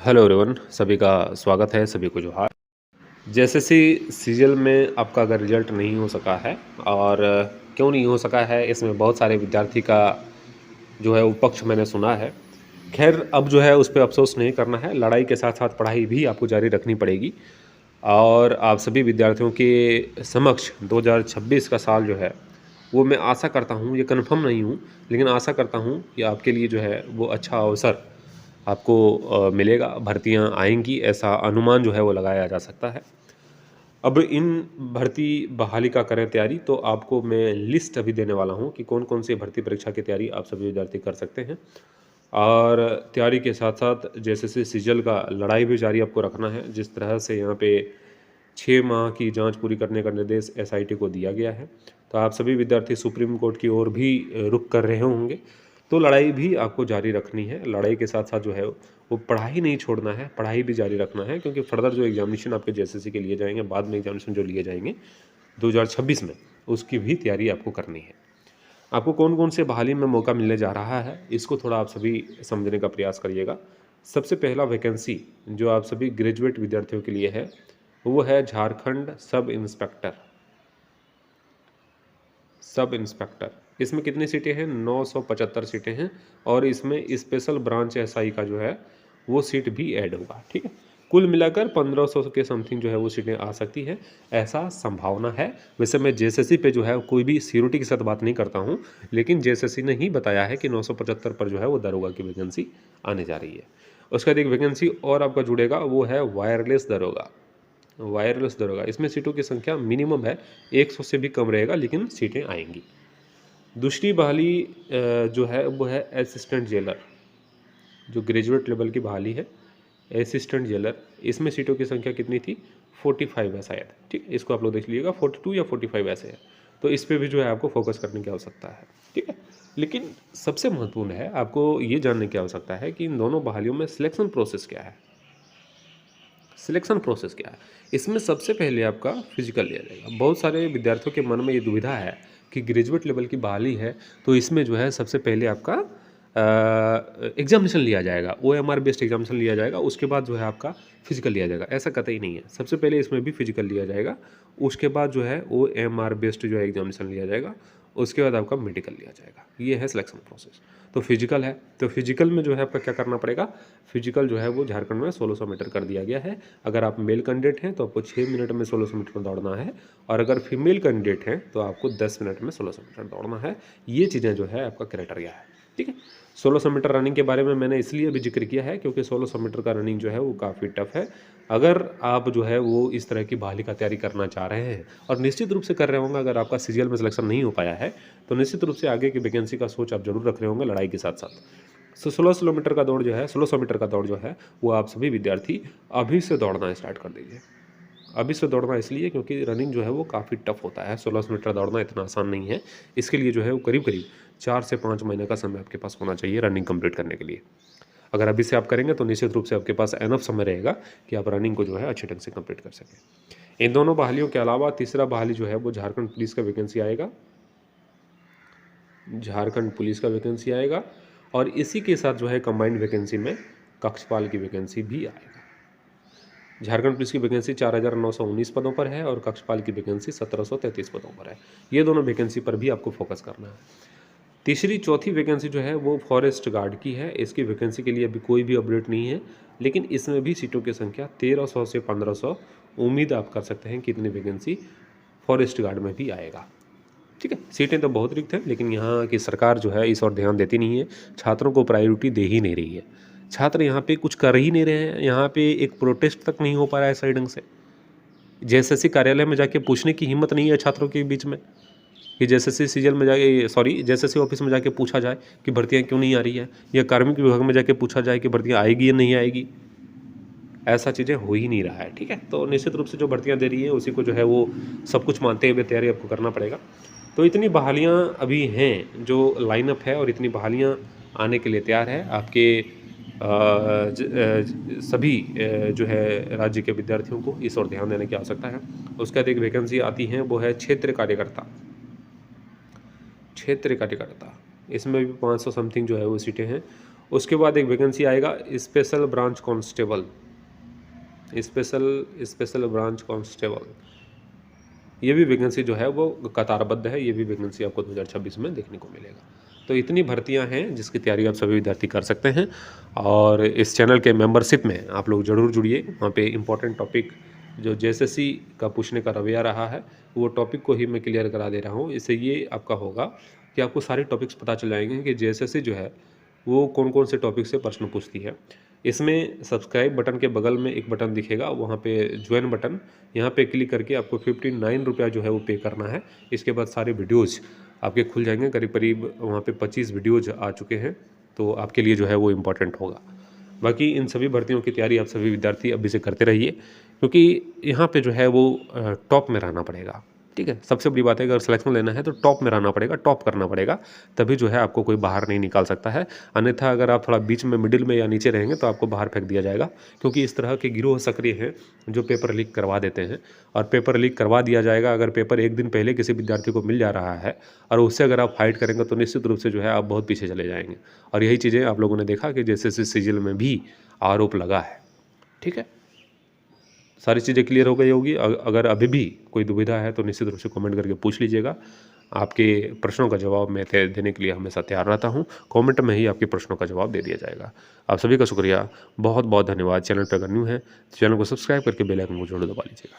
Hello everyone, सभी का स्वागत है, सभी को जोहार। जैसे सीरियल में आपका अगर रिजल्ट नहीं हो सका है और क्यों नहीं हो सका है, इसमें बहुत सारे विद्यार्थी का जो है वो पक्ष मैंने सुना है। खैर, अब जो है उस पे अफ़सोस नहीं करना है, लड़ाई के साथ-साथ पढ़ाई भी आपको जारी रखनी पड़ेगी और आप सभी विद्यार्थियों के समक्ष 2026 का साल जो है, वो मैं आशा करता हूँ, ये कन्फर्म नहीं हूँ, लेकिन आशा करता हूँ कि आपके लिए जो है वो अच्छा अवसर आपको मिलेगा, भर्तियाँ आएँगी, ऐसा अनुमान जो है वो लगाया जा सकता है। अब इन भर्ती बहाली का करें तैयारी, तो आपको मैं लिस्ट अभी देने वाला हूँ कि कौन-कौन सी भर्ती परीक्षा की तैयारी आप सभी विद्यार्थी कर सकते हैं। और तैयारी के साथ-साथ जैसे सीजीएल का लड़ाई भी जारी आपको रखना है, जिस तरह से यहाँ पे 6 माह की जाँच पूरी करने का निर्देश एसआईटी को दिया गया है। तो आप सभी विद्यार्थी सुप्रीम कोर्ट की ओर भी रुख कर रहे होंगे। तो लड़ाई भी आपको जारी रखनी है। लड़ाई के साथ-साथ जो है वो पढ़ाई नहीं छोड़ना है, पढ़ाई भी जारी रखना है, क्योंकि फर्दर जो एग्ज़ामिनेशन आपके जेएसएससी के लिए जाएँगे, बाद में एग्ज़ामिनेशन जो लिए जाएँगे 2026 में, उसकी भी तैयारी आपको करनी है। आपको कौन-कौन से बहाली में मौका मिलने जा रहा है, इसको थोड़ा आप सभी समझने का प्रयास करिएगा। सबसे पहला वैकेंसी जो आप सभी ग्रेजुएट विद्यार्थियों के लिए है, वो है Jharkhand sub inspector. Sub inspector, इसमें कितनी सीटें हैं? 975 सीटें हैं और इसमें स्पेशल ब्रांच एसआई का जो है वो सीट भी ऐड होगा। ठीक है, कुल मिलाकर 1500 के समथिंग जो है वो सीटें आ सकती है, ऐसा संभावना है। वैसे मैं जेएसएससी पे जो है कोई भी सिक्योरिटी के साथ बात नहीं करता हूँ, लेकिन जेएसएससी ने ही बताया है कि 975 पर जो है वो दरोगा की वैकेंसी आने जा रही है। उसके बाद एक वैकेंसी और आपका जुड़ेगा, वो है वायरलेस दरोगा। वायरलेस दरोगा, इसमें सीटों की संख्या मिनिमम है, 100 से भी कम रहेगा, लेकिन सीटें आएंगी। दूसरी बहाली जो है वो है असिस्टेंट जेलर, जो ग्रेजुएट लेवल की बहाली है, असिस्टेंट जेलर। इसमें सीटों की संख्या कितनी थी? 45 है शायद। ठीक है, इसको आप लोग देख लीजिएगा, 42 या 45 ऐसे है। तो इस पर भी जो है आपको फोकस करने की आवश्यकता है। ठीक है, लेकिन सबसे महत्वपूर्ण है आपको ये जानने की आवश्यकता है कि इन दोनों बहालियों में सिलेक्शन प्रोसेस क्या है। सिलेक्शन प्रोसेस क्या है? इसमें सबसे पहले आपका फिजिकल लिया जाएगा। बहुत सारे विद्यार्थियों के मन में ये दुविधा है कि ग्रेजुएट लेवल की बहाली है, तो इसमें जो है सबसे पहले आपका एग्जामिनेशन लिया जाएगा, ओएमआर बेस्ड एग्जामिनेशन लिया जाएगा, उसके बाद जो है आपका फिजिकल लिया जाएगा। ऐसा कतई नहीं है, सबसे पहले इसमें भी फिजिकल लिया जाएगा, उसके बाद जो है ओएमआर बेस्ड जो है एग्जामिनेशन लिया जाएगा, उसके बाद आपका मेडिकल लिया जाएगा। ये है सिलेक्शन प्रोसेस। तो फिजिकल है, तो फिजिकल में जो है आपका क्या करना पड़ेगा? फिजिकल जो है वो झारखंड में 1600 मीटर कर दिया गया है। अगर आप मेल कैंडिडेट हैं तो आपको 6 मिनट में 1600 मीटर दौड़ना है, और अगर फीमेल कैंडिडेट हैं तो आपको 10 मिनट में 1600 मीटर दौड़ना है। ये चीज़ें जो है आपका क्राइटेरिया है। ठीक है, 1600 मीटर रनिंग के बारे में मैंने इसलिए भी जिक्र किया है क्योंकि 1600 मीटर का रनिंग जो है वो काफ़ी टफ है। अगर आप जो है वो इस तरह की बहाली का तैयारी करना चाह रहे हैं और निश्चित रूप से कर रहे होंगे, अगर आपका सीजीएल में सिलेक्शन नहीं हो पाया है तो निश्चित रूप से आगे की वैकेंसी का सोच आप जरूर रख रहे होंगे लड़ाई के साथ साथ। सो 16 किलोमीटर का दौड़ जो है, 1600 मीटर का दौड़ जो है वो आप सभी विद्यार्थी अभी से दौड़ना स्टार्ट कर दीजिए। अभी से दौड़ना इसलिए क्योंकि रनिंग जो है वो काफ़ी टफ होता है। 1600 मीटर दौड़ना इतना आसान नहीं है। इसके लिए जो है वो करीब करीब 4 से 5 महीने का समय आपके पास होना चाहिए रनिंग कंप्लीट करने के लिए। अगर अभी से आप करेंगे तो निश्चित रूप से आपके पास एनफ समय रहेगा कि आप रनिंग को जो है अच्छे ढंग से कंप्लीट कर सकें। इन दोनों बहालियों के अलावा तीसरा बहाली जो है वो झारखंड पुलिस का वैकेंसी आएगा। झारखंड पुलिस का वैकेंसी आएगा और इसी के साथ जो है कंबाइंड वैकेंसी में कक्षपाल की वैकेंसी भी आएगा। झारखंड पुलिस की वैकेंसी 4919 पदों पर है और कक्षपाल की वैकेंसी 1733 पदों पर है। ये दोनों वैकेंसी पर भी आपको फोकस करना है। तीसरी चौथी वैकेंसी जो है वो फॉरेस्ट गार्ड की है। इसकी वैकेंसी के लिए अभी कोई भी अपडेट नहीं है, लेकिन इसमें भी सीटों की संख्या 1300 से 1500 उम्मीद आप कर सकते हैं कि इतनी वैकेंसी फॉरेस्ट गार्ड में भी आएगा। ठीक है, सीटें तो बहुत रिक्त हैं, लेकिन यहाँ की सरकार जो है इस ओर ध्यान देती नहीं है, छात्रों को प्रायोरिटी दे ही नहीं रही है। छात्र यहाँ पे कुछ कर ही नहीं रहे हैं, यहाँ पे एक प्रोटेस्ट तक नहीं हो पा रहा है सही ढंग से। जेएसएससी कार्यालय में जाके पूछने की हिम्मत नहीं है छात्रों के बीच में कि जेएसएससी सीजीएल में जाके जेएसएससी ऑफिस में जाके पूछा जाए कि भर्तियाँ क्यों नहीं आ रही है, या कार्मिक विभाग में जाके पूछा जाए कि भर्तियाँ आएगी या नहीं आएगी। ऐसा चीज़ें हो ही नहीं रहा है। ठीक है, तो निश्चित रूप से जो भर्तियाँ दे रही है उसी को जो है वो सब कुछ मानते हुए तैयारी आपको करना पड़ेगा। तो इतनी बहालियाँ अभी हैं जो लाइनअप है, और इतनी बहालियाँ आने के लिए तैयार है। आपके सभी जो है राज्य के विद्यार्थियों को इस ओर ध्यान देने की आवश्यकता है। उसके बाद एक वैकेंसी आती है, वो है क्षेत्र कार्यकर्ता। क्षेत्र कार्यकर्ता, इसमें भी 500 समथिंग जो है वो सीटें हैं। उसके बाद एक वैकेंसी आएगा special branch constable, special branch constable. ये भी वैकेंसी जो है वो कतारबद्ध है, ये भी वैकेंसी आपको 2026 में देखने को मिलेगा। तो इतनी भर्तियां हैं जिसकी तैयारी आप सभी विद्यार्थी कर सकते हैं। और इस चैनल के मेंबरशिप में आप लोग ज़रूर जुड़िए। वहाँ पे इम्पोर्टेंट टॉपिक जो जेएसएससी का पूछने का रवैया रहा है वो टॉपिक को ही मैं क्लियर करा दे रहा हूँ। इससे ये आपका होगा कि आपको सारे टॉपिक्स पता चल जाएंगे कि जेएसएससी जो है वो कौन कौन से टॉपिक से प्रश्न पूछती है। इसमें सब्सक्राइब बटन के बगल में एक बटन दिखेगा, वहाँ पे ज्वाइन बटन, यहाँ पे क्लिक करके आपको 59 रुपया जो है वो पे करना है। इसके बाद सारे वीडियोज़ आपके खुल जाएंगे, करीब करीब वहाँ पे 25 वीडियोज़ आ चुके हैं, तो आपके लिए जो है वो इम्पॉर्टेंट होगा। बाकी इन सभी भर्तियों की तैयारी आप सभी विद्यार्थी अभी से करते रहिए, क्योंकि यहाँ पे जो है वो टॉप में रहना पड़ेगा। ठीक है, सबसे बड़ी बात है अगर सिलेक्शन लेना है तो टॉप में रहना पड़ेगा, टॉप करना पड़ेगा, तभी जो है आपको कोई बाहर नहीं निकाल सकता है। अन्यथा अगर आप थोड़ा बीच में मिडिल में या नीचे रहेंगे तो आपको बाहर फेंक दिया जाएगा, क्योंकि इस तरह के गिरोह सक्रिय हैं जो पेपर लीक करवा देते हैं। और पेपर लीक करवा दिया जाएगा, अगर पेपर एक दिन पहले किसी विद्यार्थी को मिल जा रहा है और उससे अगर आप फाइट करेंगे तो निश्चित रूप से जो है आप बहुत पीछे चले जाएंगे। और यही चीज़ें आप लोगों ने देखा कि जैसे सीजीएल में भी आरोप लगा है। ठीक है, सारी चीज़ें क्लियर हो गई होगी। अगर अभी भी कोई दुविधा है तो निश्चित रूप से कमेंट करके पूछ लीजिएगा। आपके प्रश्नों का जवाब मैं देने के लिए हमेशा तैयार रहता हूं। कमेंट में ही आपके प्रश्नों का जवाब दे दिया जाएगा। आप सभी का शुक्रिया, बहुत बहुत धन्यवाद। चैनल पर अगर न्यू है तो चैनल को सब्सक्राइब करके बेल आइकन को जरूर दबा लीजिएगा।